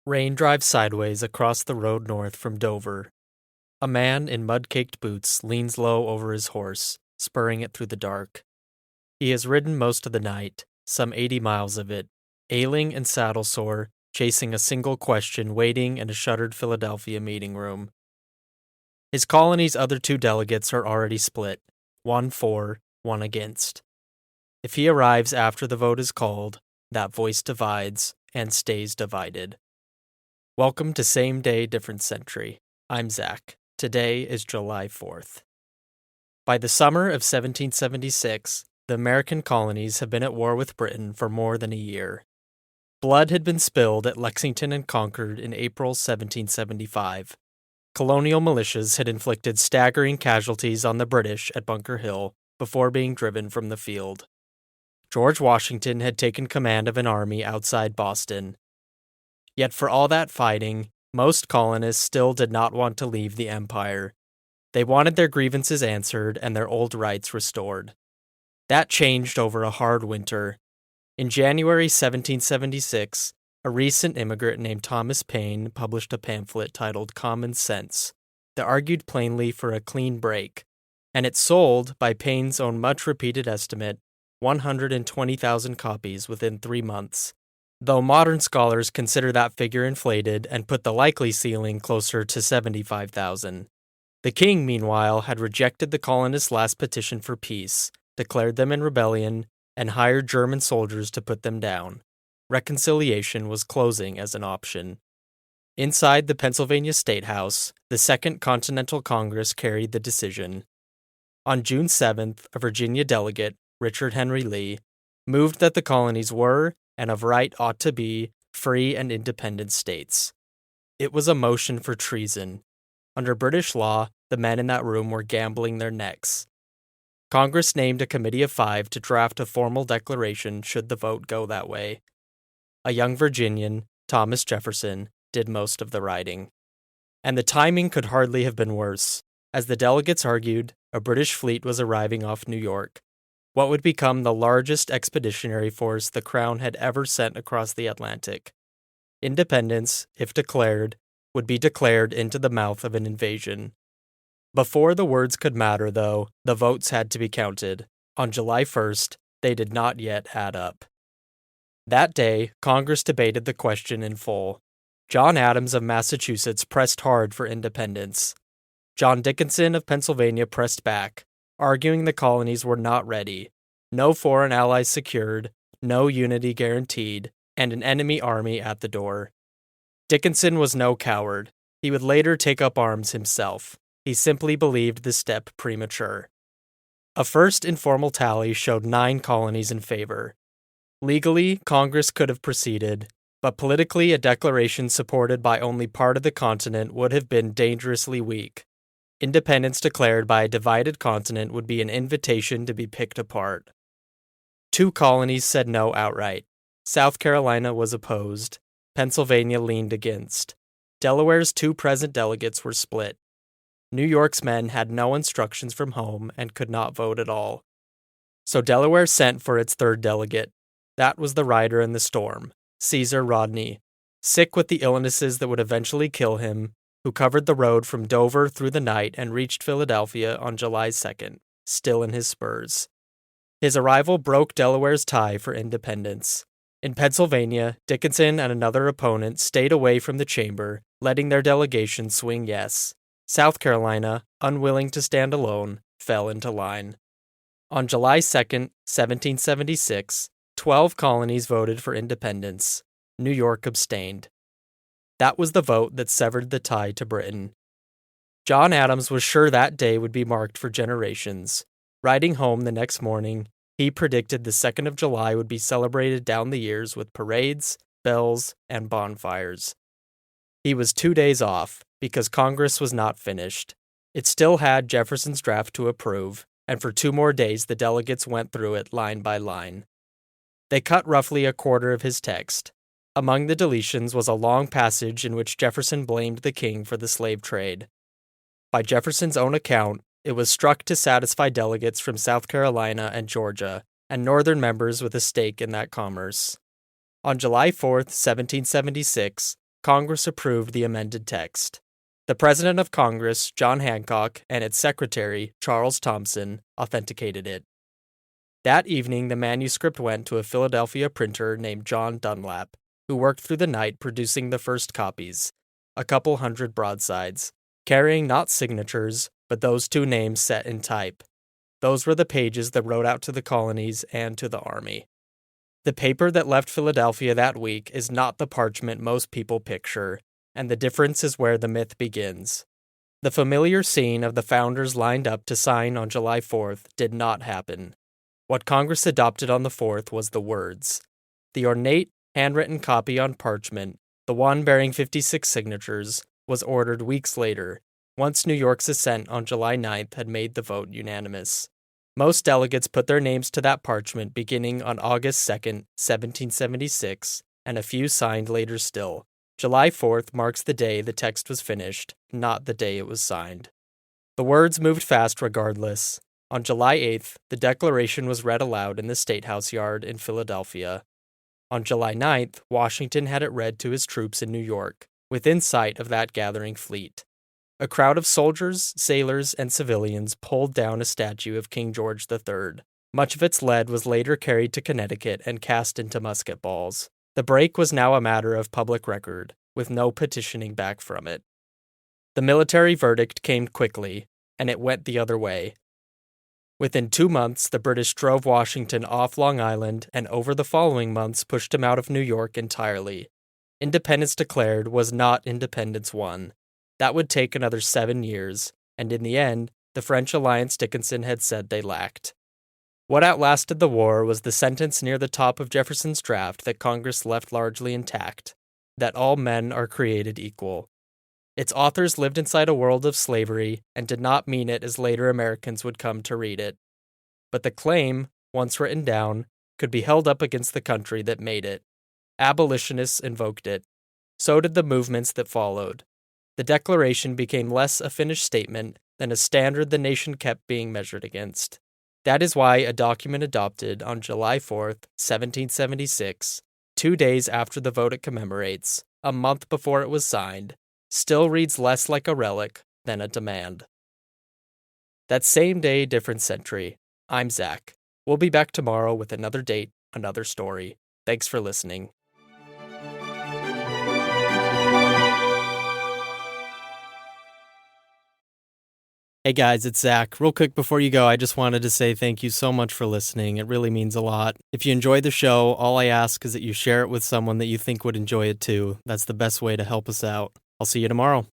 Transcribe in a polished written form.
Rain drives sideways across the road north from Dover. A man in mud-caked boots leans low over his horse, spurring it through the dark. He has ridden most of the night, some 80 miles of it, ailing and saddle-sore, chasing a single question waiting in a shuttered Philadelphia meeting room. His colony's other two delegates are already split, one for, one against. If he arrives after the vote is called, that voice divides and stays divided. Welcome to Same Day, Different Century. I'm Zach. Today is July 4th. By the summer of 1776, the American colonies have been at war with Britain for more than a year. Blood had been spilled at Lexington and Concord in April 1775. Colonial militias had inflicted staggering casualties on the British at Bunker Hill before being driven from the field. George Washington had taken command of an army outside Boston. Yet for all that fighting, most colonists still did not want to leave the empire. They wanted their grievances answered and their old rights restored. That changed over a hard winter. In January 1776, a recent immigrant named Thomas Paine published a pamphlet titled Common Sense that argued plainly for a clean break, and it sold, by Paine's own much-repeated estimate, 120,000 copies within 3 months, though modern scholars consider that figure inflated and put the likely ceiling closer to 75,000. The king, meanwhile, had rejected the colonists' last petition for peace, declared them in rebellion, and hired German soldiers to put them down. Reconciliation was closing as an option. Inside the Pennsylvania State House, the Second Continental Congress carried the decision. On June 7th, a Virginia delegate, Richard Henry Lee, moved that the colonies were, and of right ought to be, free and independent states. It was a motion for treason. Under British law, the men in that room were gambling their necks. Congress named a committee of 5 to draft a formal declaration should the vote go that way. A young Virginian, Thomas Jefferson, did most of the writing. And the timing could hardly have been worse. As the delegates argued, a British fleet was arriving off New York, what would become the largest expeditionary force the Crown had ever sent across the Atlantic. Independence, if declared, would be declared into the mouth of an invasion. Before the words could matter, though, the votes had to be counted. On July 1st, they did not yet add up. That day, Congress debated the question in full. John Adams of Massachusetts pressed hard for independence. John Dickinson of Pennsylvania pressed back, arguing the colonies were not ready, no foreign allies secured, no unity guaranteed, and an enemy army at the door. Dickinson was no coward. He would later take up arms himself. He simply believed the step premature. A first informal tally showed 9 colonies in favor. Legally, Congress could have proceeded, but politically a declaration supported by only part of the continent would have been dangerously weak. Independence declared by a divided continent would be an invitation to be picked apart. 2 colonies said no outright. South Carolina was opposed. Pennsylvania leaned against. Delaware's 2 present delegates were split. New York's men had no instructions from home and could not vote at all. So Delaware sent for its 3rd delegate. That was the rider in the storm, Caesar Rodney, sick with the illnesses that would eventually kill him, who covered the road from Dover through the night and reached Philadelphia on July 2nd, still in his spurs. His arrival broke Delaware's tie for independence. In Pennsylvania, Dickinson and another opponent stayed away from the chamber, letting their delegation swing yes. South Carolina, unwilling to stand alone, fell into line. On July 2nd, 1776, 12 colonies voted for independence. New York abstained. That was the vote that severed the tie to Britain. John Adams was sure that day would be marked for generations. Riding home the next morning, he predicted the 2nd of July would be celebrated down the years with parades, bells, and bonfires. He was 2 days off, because Congress was not finished. It still had Jefferson's draft to approve, and for 2 more days the delegates went through it line by line. They cut roughly a quarter of his text. Among the deletions was a long passage in which Jefferson blamed the king for the slave trade. By Jefferson's own account, it was struck to satisfy delegates from South Carolina and Georgia, and northern members with a stake in that commerce. On July 4, 1776, Congress approved the amended text. The President of Congress, John Hancock, and its Secretary, Charles Thomson, authenticated it. That evening, the manuscript went to a Philadelphia printer named John Dunlap, who worked through the night producing the first copies, a couple hundred broadsides, carrying not signatures, but those two names set in type. Those were the pages that wrote out to the colonies and to the army. The paper that left Philadelphia that week is not the parchment most people picture, and the difference is where the myth begins. The familiar scene of the founders lined up to sign on July 4th did not happen. What Congress adopted on the 4th was the words. The ornate, handwritten copy on parchment, the one bearing 56 signatures, was ordered weeks later, once New York's assent on July 9th had made the vote unanimous. Most delegates put their names to that parchment beginning on August 2nd, 1776, and a few signed later still. July 4th marks the day the text was finished, not the day it was signed. The words moved fast regardless. On July 8th, the Declaration was read aloud in the State House yard in Philadelphia. On July 9th, Washington had it read to his troops in New York, within sight of that gathering fleet. A crowd of soldiers, sailors, and civilians pulled down a statue of King George III. Much of its lead was later carried to Connecticut and cast into musket balls. The break was now a matter of public record, with no petitioning back from it. The military verdict came quickly, and it went the other way. Within 2 months, the British drove Washington off Long Island, and over the following months pushed him out of New York entirely. Independence declared was not independence won. That would take another 7 years, and in the end, the French alliance Dickinson had said they lacked. What outlasted the war was the sentence near the top of Jefferson's draft that Congress left largely intact, that all men are created equal. Its authors lived inside a world of slavery and did not mean it as later Americans would come to read it. But the claim, once written down, could be held up against the country that made it. Abolitionists invoked it. So did the movements that followed. The Declaration became less a finished statement than a standard the nation kept being measured against. That is why a document adopted on July 4th, 1776, 2 days after the vote it commemorates, a month before it was signed, still reads less like a relic than a demand. That same day, different century. I'm Zach. We'll be back tomorrow with another date, another story. Thanks for listening. Hey guys, it's Zach. Real quick before you go, I just wanted to say thank you so much for listening. It really means a lot. If you enjoy the show, all I ask is that you share it with someone that you think would enjoy it too. That's the best way to help us out. I'll see you tomorrow.